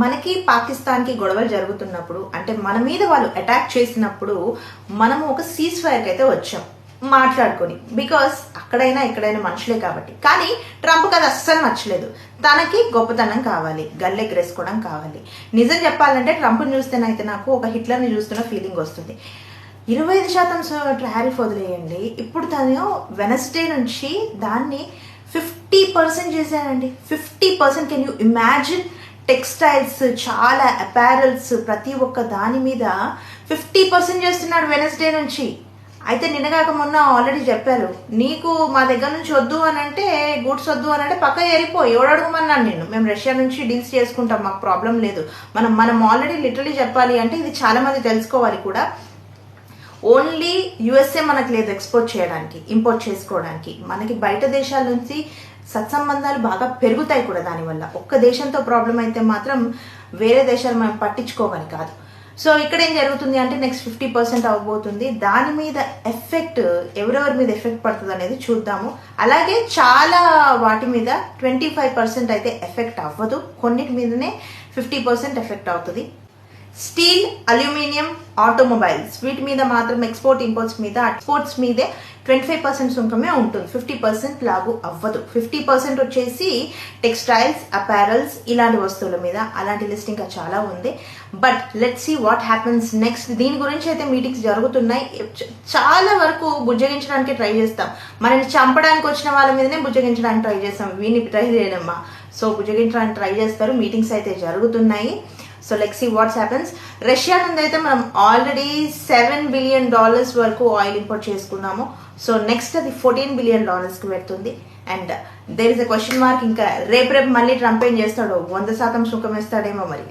మనకి పాకిస్తాన్కి గొడవలు జరుగుతున్నప్పుడు అంటే మన మీద వాళ్ళు అటాక్ చేసినప్పుడు మనము ఒక సీజ్ ఫైర్కి అయితే వచ్చాం మాట్లాడుకొని. బికాస్ అక్కడైనా ఎక్కడైనా మనుషులే కాబట్టి. కానీ ట్రంప్కి అది అస్సలు నచ్చలేదు. తనకి గొప్పతనం కావాలి, గల్లెగరేసుకోవడం కావాలి. నిజం చెప్పాలంటే ట్రంప్ని చూస్తేనైతే నాకు ఒక హిట్లర్ని చూస్తున్న ఫీలింగ్ వస్తుంది. 25% టారిఫ్ వదిలేయండి, ఇప్పుడు తను వెనస్డే నుంచి దాన్ని 50% చేశారండి. 50%. Can you imagine? టెక్స్టైల్స్, చాలా అపారల్స్, ప్రతి ఒక్క దాని మీద 50% చేస్తున్నాడు వెనస్డే నుంచి. అయితే నిన్నగాక మొన్న ఆల్రెడీ చెప్పారు, నీకు మా దగ్గర నుంచి వద్దు అని అంటే, గూడ్స్ వద్దు అని అంటే పక్క ఏరిపోయి ఎవడు అడగమన్నాను నేను. మేము రష్యా నుంచి డీల్స్ చేసుకుంటాం, మాకు ప్రాబ్లం లేదు. మనం ఆల్రెడీ లిటరలీ చెప్పాలి అంటే ఇది చాలా మంది తెలుసుకోవాలి కూడా. ఓన్లీ యుఎస్ఏ మనకు లేదు ఎక్స్పోర్ట్ చేయడానికి, ఇంపోర్ట్ చేసుకోవడానికి. మనకి బయట దేశాల నుంచి సత్సంబంధాలు బాగా పెరుగుతాయి కూడా దానివల్ల. ఒక్క దేశంతో ప్రాబ్లం అయితే మాత్రం వేరే దేశాలు మనం పట్టించుకోవాలి కాదు. సో ఇక్కడ ఏం జరుగుతుంది అంటే నెక్స్ట్ 50% అవ్వబోతుంది. దాని మీద ఎఫెక్ట్ ఎవరెవరి మీద ఎఫెక్ట్ పడుతుంది అనేది చూద్దాము. అలాగే చాలా వాటి మీద 25% అయితే ఎఫెక్ట్ అవ్వదు, కొన్నిటి మీదనే 50% ఎఫెక్ట్ అవుతుంది. స్టీల్, అల్యూమినియం, ఆటోమొబైల్స్ వీటి మీద మాత్రం ఎక్స్పోర్ట్ ఇంపోర్ట్స్ మీద, ఎక్స్పోర్ట్స్ మీదే 25% సుంకమే ఉంటుంది. 50% లాగు అవ్వదు. 50% వచ్చేసి టెక్స్టైల్స్, అపారల్స్ ఇలాంటి వస్తువుల మీద. అలాంటి లిస్ట్ ఇంకా చాలా ఉంది. But let's see what happens next. దీని గురించి అయితే మీటింగ్స్ జరుగుతున్నాయి. చాలా వరకు బుజ్జగించడానికి ట్రై చేస్తాం. మనని చంపడానికి వచ్చిన వాళ్ళ మీదనే బుజ్జగించడానికి ట్రై చేస్తాం, వీడిని ట్రై చేయడమ్మా. సో బుజ్జగించడానికి ట్రై చేస్తారు. మీటింగ్స్ అయితే జరుగుతున్నాయి. So let's see what's happens. Russia నుండి అయితే మనం ఆల్రెడీ $7 బిలియన్ వరకు ఆయిల్ ఇంపోర్ట్ చేసుకున్నాము. సో నెక్స్ట్ అది $14 బిలియన్ కి పెడుతుంది. And there is a question mark, ఇంకా రేపు మళ్ళీ ట్రంప్ ఏం చేస్తాడో, 100% సుఖం వేస్తాడేమో మరి.